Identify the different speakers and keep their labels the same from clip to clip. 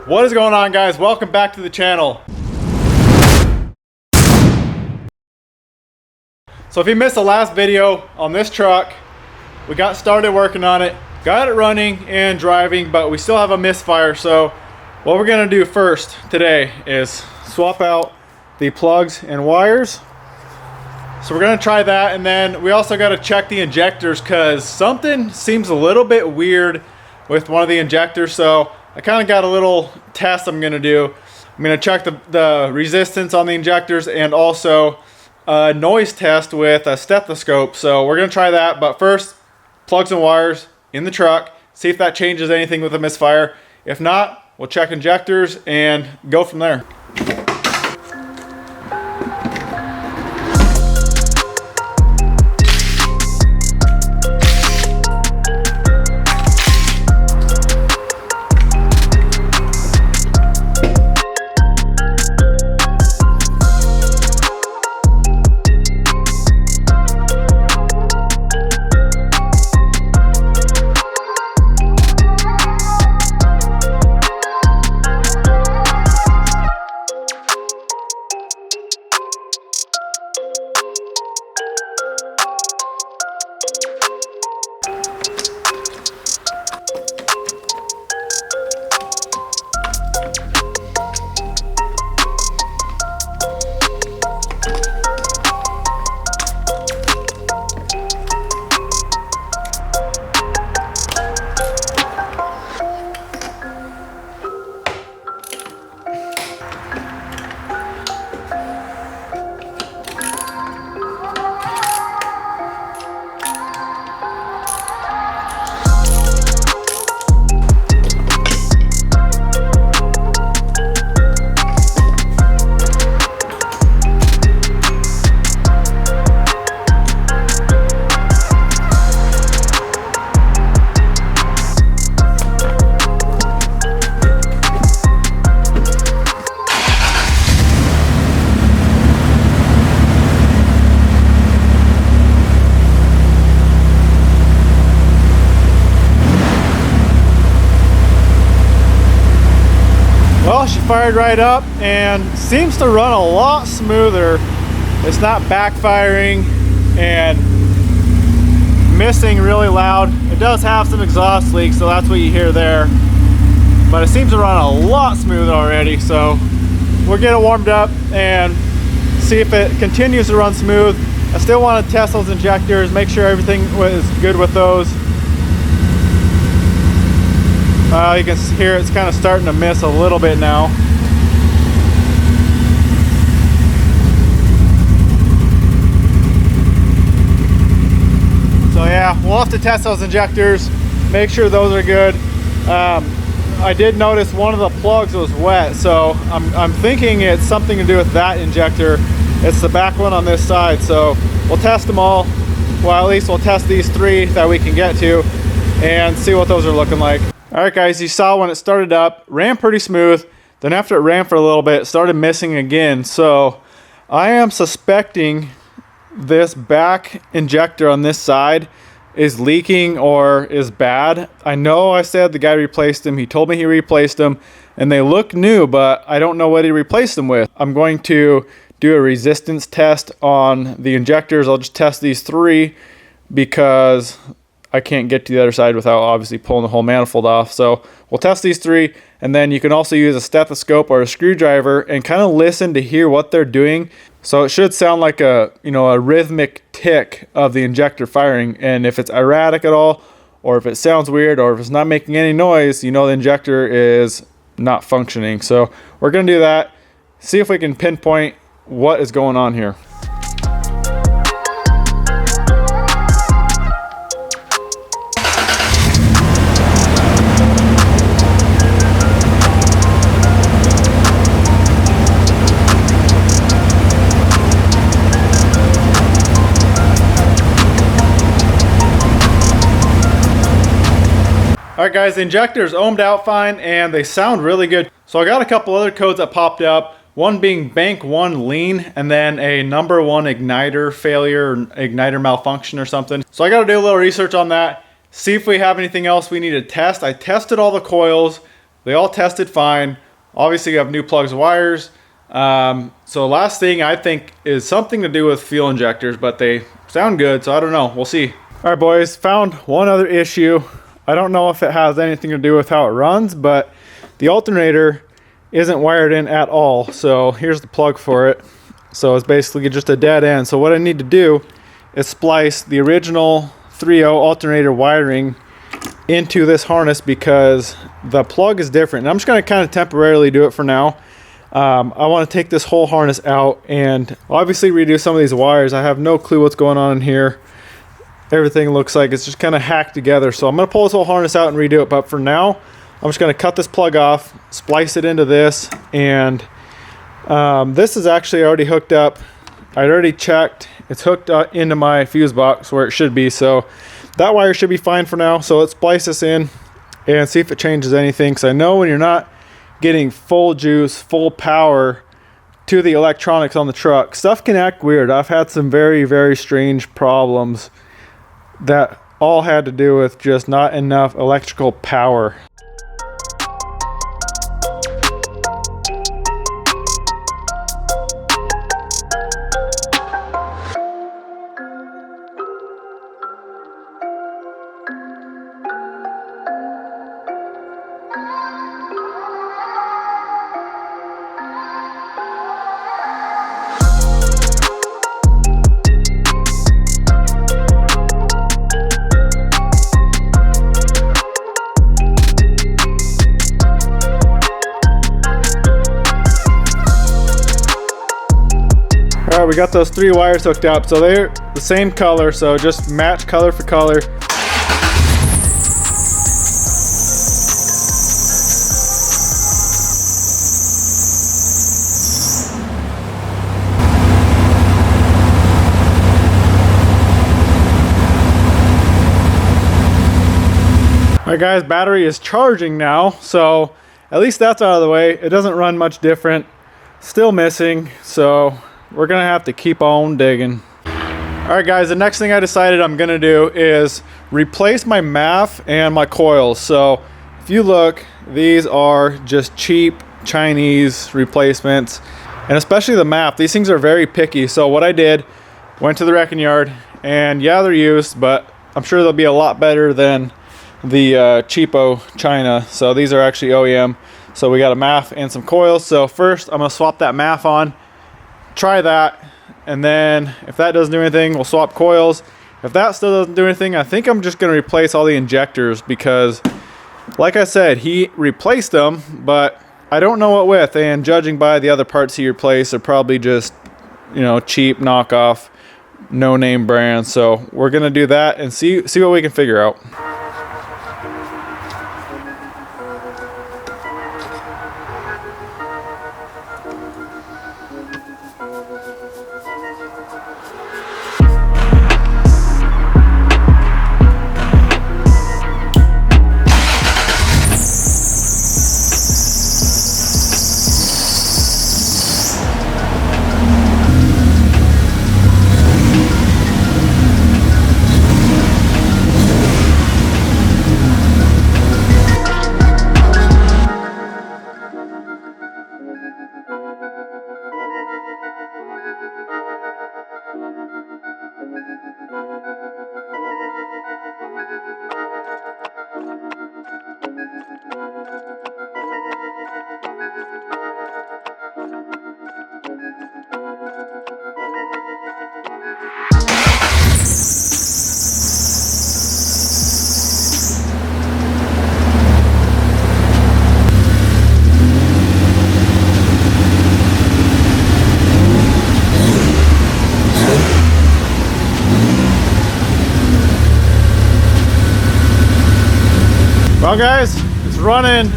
Speaker 1: What is going on, guys? Welcome back to the channel. So if you missed the last video on this truck, we got started working on it, got it running and driving, but we still have a misfire. So what we're gonna do first today is swap out the plugs and wires. So we're gonna try that, and then we also gotta check the injectors because something seems a little bit weird with one of the injectors. So I kind of got a little test I'm gonna do. I'm gonna check the resistance on the injectors and also a noise test with a stethoscope. So we're gonna try that, but first, plugs and wires in the truck, see if that changes anything with the misfire. If not, we'll check injectors and go from there. Well, she fired right up and seems to run a lot smoother. It's not backfiring and missing really loud. It does have some exhaust leaks, so that's what you hear there. But it seems to run a lot smoother already, so we'll get it warmed up and see if it continues to run smooth. I still want to test those injectors, make sure everything was good with those. You can hear it's kind of starting to miss a little bit now. So yeah, we'll have to test those injectors, make sure those are good. I did notice one of the plugs was wet, so I'm thinking it's something to do with that injector. It's the back one on this side, so we'll test them all. Well, at least we'll test these three that we can get to and see what those are looking like. All right, guys, you saw when it started up, ran pretty smooth. Then after it ran for a little bit, it started missing again. So I am suspecting this back injector on this side is leaking or is bad. I know I said the guy replaced them. He told me he replaced them and they look new, but I don't know what he replaced them with. I'm going to do a resistance test on the injectors. I'll just test these three because I can't get to the other side without obviously pulling the whole manifold off. So we'll test these three, and then you can also use a stethoscope or a screwdriver and kind of listen to hear what they're doing. So it should sound like a rhythmic tick of the injector firing. And if it's erratic at all, or if it sounds weird, or if it's not making any noise, you know the injector is not functioning. So we're gonna do that, see if we can pinpoint what is going on here. Alright guys, the injectors ohmed out fine and they sound really good. So I got a couple other codes that popped up. One being bank 1 lean, and then a number 1 igniter failure, or igniter malfunction or something. So I got to do a little research on that, see if we have anything else we need to test. I tested all the coils. They all tested fine. Obviously you have new plugs and wires. So last thing I think is something to do with fuel injectors, but they sound good, so I don't know. We'll see. All right, boys, found one other issue. I don't know if it has anything to do with how it runs, but the alternator isn't wired in at all. So here's the plug for it. So it's basically just a dead end. So what I need to do is splice the original 3.0 alternator wiring into this harness because the plug is different. And I'm just going to kind of temporarily do it for now. I want to take this whole harness out and obviously redo some of these wires. I have no clue what's going on in here. Everything looks like it's just kind of hacked together. So I'm going to pull this whole harness out and redo it. But for now, I'm just going to cut this plug off, splice it into this, and this is actually already hooked up. I already checked. It's hooked into my fuse box where it should be. So that wire should be fine for now. So let's splice this in and see if it changes anything. Because I know when you're not getting full juice, full power to the electronics on the truck, stuff can act weird. I've had some very, very strange problems that all had to do with just not enough electrical power. All right, we got those 3 wires hooked up. So they're the same color, so just match color for color. All right, guys, battery is charging now, so at least that's out of the way. It doesn't run much different. Still missing, so we're gonna have to keep on digging. All right, guys, the next thing I decided I'm gonna do is replace my MAF and my coils. So if you look, these are just cheap Chinese replacements, and especially the MAF. These things are very picky. So what I did, went to the wrecking yard, and yeah, they're used, but I'm sure they'll be a lot better than the cheapo China. So these are actually OEM. So we got a MAF and some coils. So first I'm gonna swap that MAF on, try that, and then if that doesn't do anything, we'll swap coils. If that still doesn't do anything, I think I'm just gonna replace all the injectors because like I said, he replaced them, but I don't know what with, and judging by the other parts he replaced, they're probably just, you know, cheap knockoff, no name brands. So we're gonna do that and see what we can figure out. Well, guys, it's running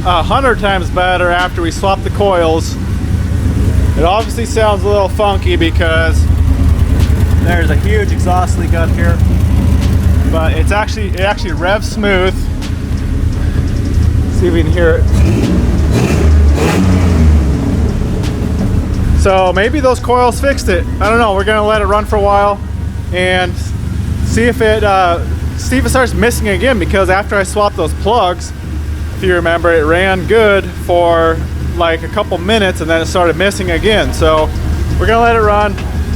Speaker 1: 100 times better after we swap the coils. It obviously sounds a little funky because there's a huge exhaust leak up here, but it actually revs smooth. See if we can hear it. So maybe those coils fixed it. I don't know. We're gonna let it run for a while and see if it starts missing again, because after I swapped those plugs, if you remember, it ran good for like a couple minutes and then it started missing again. So we're gonna let it run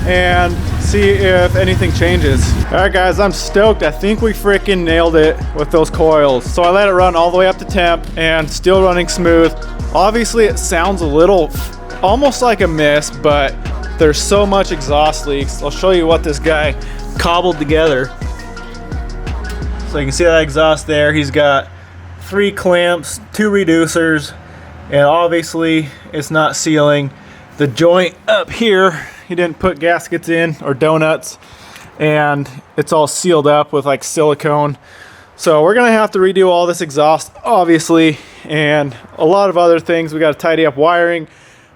Speaker 1: and see if anything changes. All right guys, I'm stoked. I think we freaking nailed it with those coils. So I let it run all the way up to temp and still running smooth. Obviously it sounds a little almost like a miss, but there's so much exhaust leaks. I'll show you what this guy cobbled together. So you can see that exhaust there. He's got 3 clamps, 2 reducers, and obviously it's not sealing. The joint up here, he didn't put gaskets in or donuts, and it's all sealed up with like silicone. So we're gonna have to redo all this exhaust, obviously, and a lot of other things. We gotta tidy up wiring.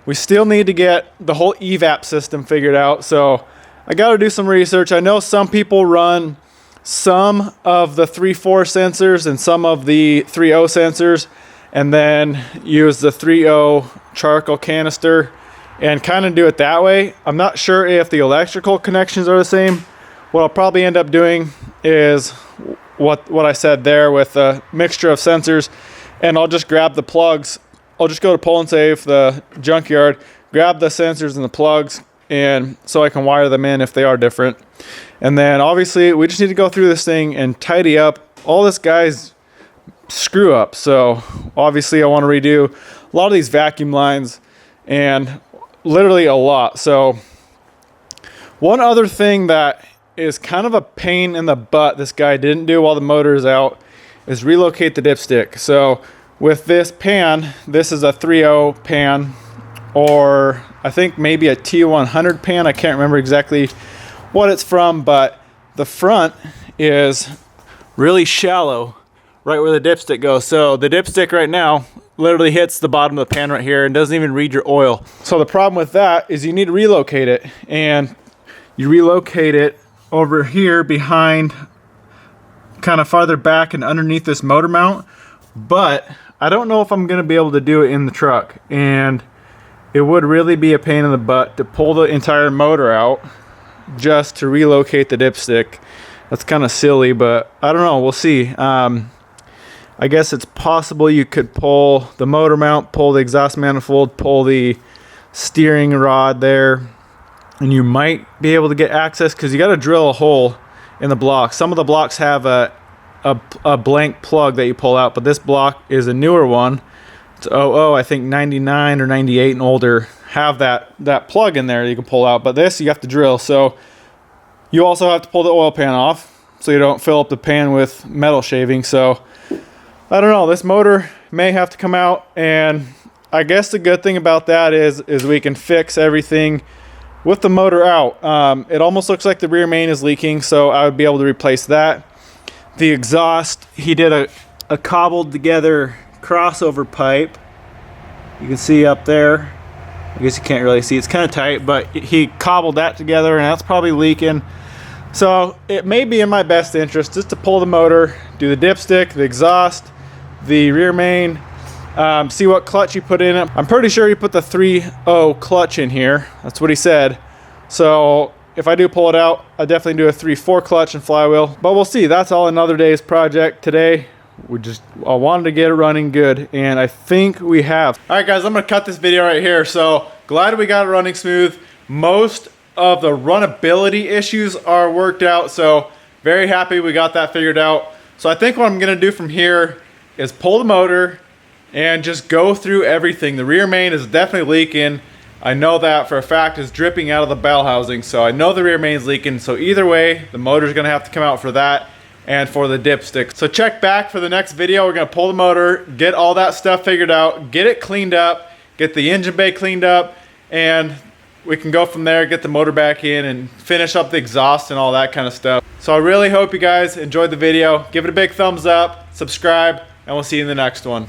Speaker 1: We still need to get the whole evap system figured out. So I gotta do some research. I know some people run some of the 3.4 sensors and some of the 3.0 sensors, and then use the 3.0 charcoal canister and kind of do it that way. I'm not sure if the electrical connections are the same. What I'll probably end up doing is what I said there with a mixture of sensors, and I'll just grab the plugs. I'll just go to Pull and Save, the junkyard, grab the sensors and the plugs, and so I can wire them in if they are different. And then obviously we just need to go through this thing and tidy up all this guy's screw up. So obviously I want to redo a lot of these vacuum lines, and literally a lot. So one other thing that is kind of a pain in the butt this guy didn't do while the motor is out is relocate the dipstick. So with this pan, this is a 3.0 pan, or I think maybe a T100 pan. I can't remember exactly what it's from, but the front is really shallow right where the dipstick goes. So the dipstick right now literally hits the bottom of the pan right here and doesn't even read your oil. So the problem with that is you need to relocate it, and you relocate it over here behind, kind of farther back and underneath this motor mount. But I don't know if I'm going to be able to do it in the truck, and it would really be a pain in the butt to pull the entire motor out just to relocate the dipstick. That's kind of silly, but I don't know, we'll see. I guess it's possible you could pull the motor mount, pull the exhaust manifold, pull the steering rod there, and you might be able to get access, because you got to drill a hole in the block. Some of the blocks have a blank plug that you pull out, but this block is a newer one. It's 00, I think 99 or 98 and older have that plug in there you can pull out, but this you have to drill. So you also have to pull the oil pan off so you don't fill up the pan with metal shaving. So I don't know, this motor may have to come out, and I guess the good thing about that is we can fix everything with the motor out. It almost looks like the rear main is leaking, so I would be able to replace that. The exhaust, he did a cobbled together crossover pipe. You can see up there, I guess you can't really see, it's kind of tight, but he cobbled that together, and that's probably leaking. So it may be in my best interest just to pull the motor, do the dipstick, the exhaust, the rear main, see what clutch you put in it. I'm pretty sure he put the 3.0 clutch in here. That's what he said. So if I do pull it out, I definitely do a 3.4 clutch and flywheel, but we'll see. That's all another day's project. Today I wanted to get it running good, and I think we have. All right guys, I'm gonna cut this video right here. So glad we got it running smooth. Most of the runnability issues are worked out, so very happy we got that figured out. So I think what I'm gonna do from here is pull the motor and just go through everything. The rear main is definitely leaking. I know that for a fact. It's dripping out of the bell housing, so I know the rear main is leaking. So either way, the motor's gonna have to come out for that and for the dipstick. So check back for the next video. We're gonna pull the motor, get all that stuff figured out, get it cleaned up, get the engine bay cleaned up, and we can go from there, get the motor back in and finish up the exhaust and all that kind of stuff. So I really hope you guys enjoyed the video. Give it a big thumbs up, subscribe, and we'll see you in the next one.